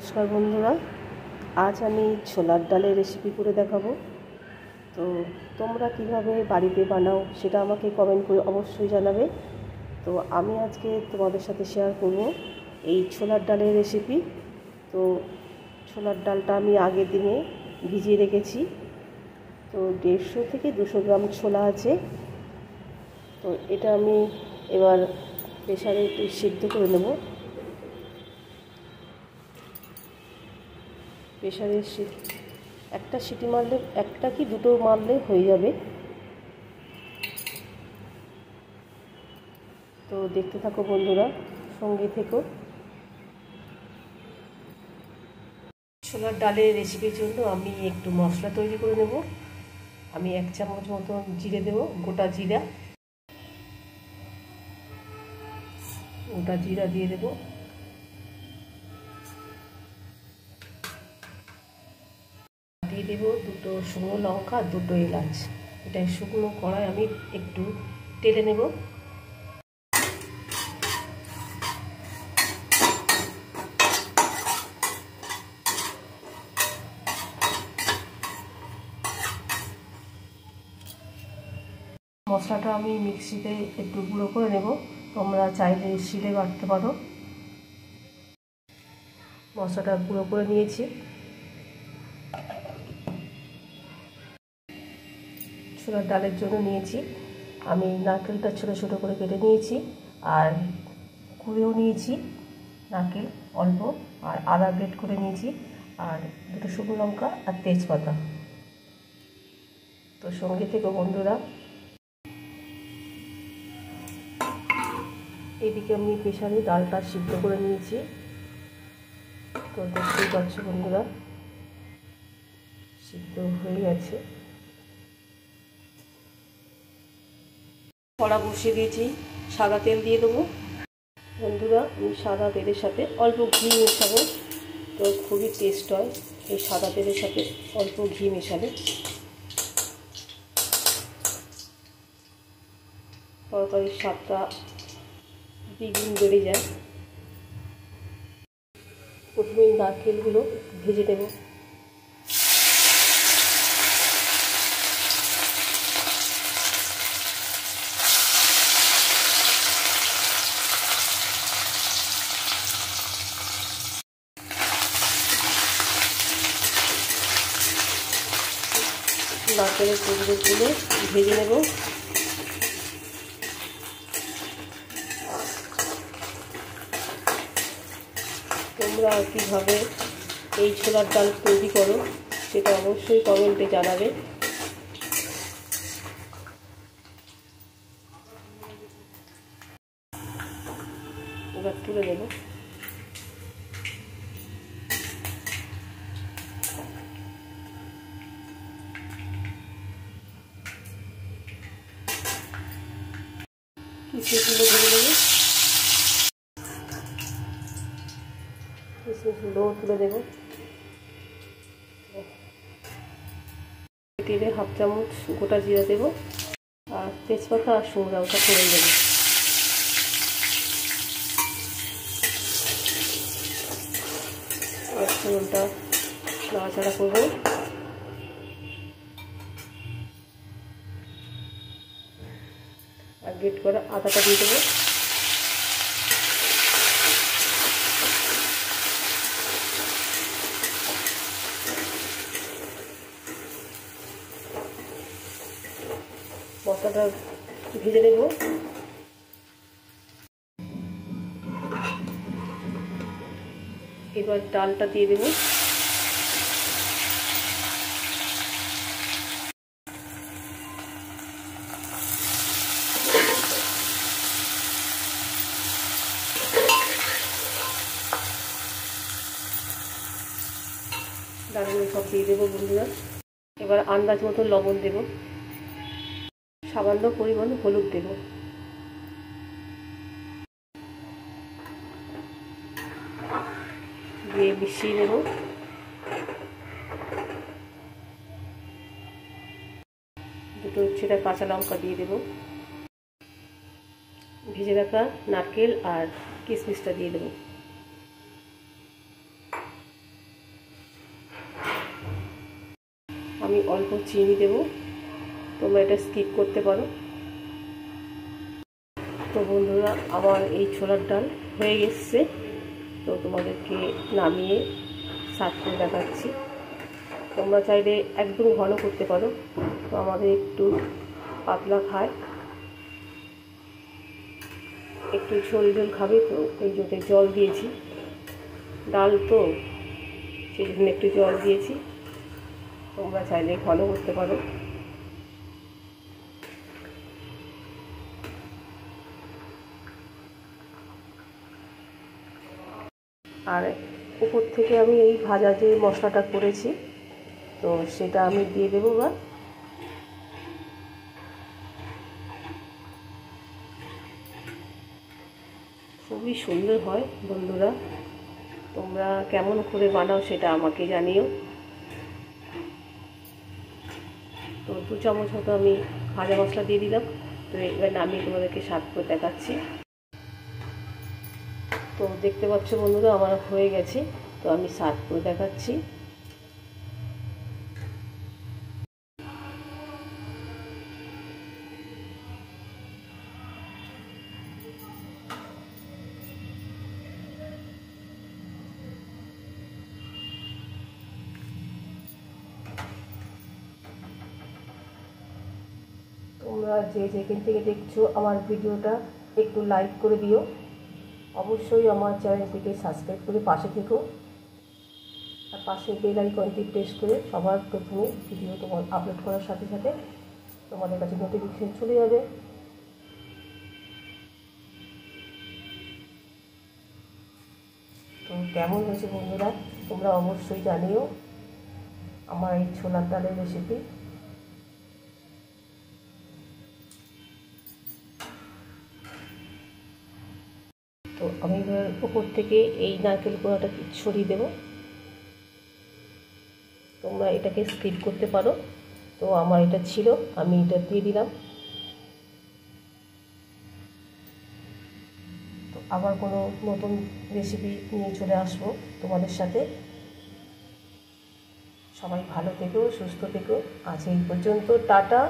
নমস্কার বন্ধুরা, আজ আমি ছোলার ডালের রেসিপি করে দেখাবো। তো তোমরা কিভাবে বাড়িতে বানাও সেটা আমাকে কমেন্ট করে অবশ্যই জানাবে। তো আমি আজকে তোমাদের সাথে শেয়ার করব এই ছোলার ডালের রেসিপি। তো ছোলার ডালটা আমি আগের দিনে ভিজিয়ে রেখেছি। তো 150 থেকে 200 গ্রাম ছোলা আছে। তো এটা আমি এবার প্রেসারে একটু সিদ্ধ করে নেব। প্রেসারে একটা সিটি মারলে, একটা কি দুটো মারলে হয়ে যাবে। তো দেখতে থাকো বন্ধুরা, সঙ্গে থেকো। ছোলার ডালের রেসিপির জন্য আমি একটু মশলা তৈরি করে নেব। আমি 1 চামচ মতো জিরে দেব, গোটা জিরা দিয়ে দেব। দিয়ে দেব 2টো শুকনো লঙ্কা, 2টো এলাচ। এটা শুকনো কড়াই আমি একটু টেলে নেব। মশলাটা আমি মিক্সিতে একটু গুঁড়ো করে নেব। তোমরা চাইলে শিলে বাটতে পারো। মশলাটা গুঁড়ো করে নিয়েছি। ছোলার ডালের জন্য নিয়েছি আমি নারকেলটা ছোটো ছোটো করে কেটে নিয়েছি, আর কুড়েও নিয়েছি নারকেল অল্প, আর আদা গ্রেট করে নিয়েছি, আর 2টো শুকনো লঙ্কা আর তেজপাতা। তো সঙ্গে থেকে বন্ধুরা, এদিকে আমি প্রেসারে ডালটা সিদ্ধ করে নিয়েছি। তো দেখতেই পাচ্ছ বন্ধুরা, সিদ্ধ হয়ে গেছে। কড়া বসিয়ে দিয়েছি, সাদা তেল দিয়ে দেবো। বন্ধুরা, আমি সাদা তেলের সাথে অল্প ঘি মেশাবো। তো খুবই টেস্ট হয় এই সাদা তেলের সাথে অল্প ঘি মেশালে। তরকারির স্বাদটা দ্বিগুণ বেড়ে যায়। প্রথমেই নারকেলগুলো ভেজে নেব। নারকেলের টুকরোগুলো ভেজে নেব। তোমরা কীভাবে এই ছোলার ডাল তৈরি করো সেটা অবশ্যই কমেন্টে জানাবে। এবার তুলে নেব। কিশমিশগুলো ভেজে নেব। কিশমিশগুলোও তুলে দেব। তেলে 1/2 চামচ গোটা জিরা দেব, আর তেজপাতা আর শুকনো লঙ্কা ফোড়ন দেব। আর ফোড়নটা নাড়াচাড়া করবো। আর গ্রেট করা আদাটা দিয়ে দেবো। মশলাটা ভেজে নেব। এবার ডালটা দিয়ে দেব। ডালগুলো সব দিয়ে দেবো বন্ধুরা। এবার আন্দাজ মতো লবণ দেব, সামান্য পরিমাণ হলুদ দেব। দিয়ে মিশিয়ে নেব। দুটো ছেঁড়া কাঁচা লঙ্কা দিয়ে দেব। ভেজে রাখা নারকেল আর কিশমিশটা দিয়ে দেব। আমি অল্প চিনি দেব, তোমরা এটা স্কিপ করতে পারো। তো বন্ধুরা, আমার এই ছোলার ডাল হয়ে গেছে, তো তোমাদেরকে নামিয়ে সার্ভ করে দেখাচ্ছি। তোমরা চাইলে একদম ঘন করতে পারো, তো আমাদের একটু পাতলা খায়, একটু ঝোল ঝোল খাবে, তো এই জন্য জল দিয়েছি, ডাল তো সেই জন্য একটু জল দিয়েছি। তোমরা চাইলে ঘন করতে পারো। আর উপর থেকে আমি এই ভাজা যে মশলাটা করেছি, তো সেটা আমি দিয়ে দেবো। বা খুবই সুন্দর হয় বন্ধুরা, তোমরা কেমন করে বানাও সেটা আমাকে জানিও। তো 2 চামচ মতো আমি ভাজা মশলা দিয়ে দিলাম। তো এবার আমি তোমাদেরকে সার্ভ করে দেখাচ্ছি। তো দেখতে পাচ্ছ বন্ধুরা, আমার হয়ে গেছে, তো আমি সার্ভ করে দেখাচ্ছি। তোমরা যে যেখান থেকে দেখছো আমার ভিডিওটা একটু লাইক করে দিও, অবশ্যই আমার চ্যানেলটিকে সাবস্ক্রাইব করে পাশে থেকো, আর পাশে বেল আইকনটি প্রেস করে সবার প্রথমে ভিডিও তোমার আপলোড করার সাথে সাথে তোমাদের কাছে নোটিফিকেশন চলে যাবে। তো কেমন হয়েছে বন্ধুরা, তোমরা অবশ্যই জানিও আমার এই ছোলার ডালের রেসিপি। তো আমি এবার উপর থেকে এই নারকেল কোড়াটা ছড়িয়ে দেবো। তোমরা এটাকে স্কিপ করতে পারো, তো আমার এটা ছিল, আমি এটা দিয়ে দিলাম। তো আবার কোনো নতুন রেসিপি নিয়ে চলে আসবো তোমাদের সাথে। সবাই ভালো থেকো, সুস্থ থেকো। আজ এই পর্যন্ত, টাটা।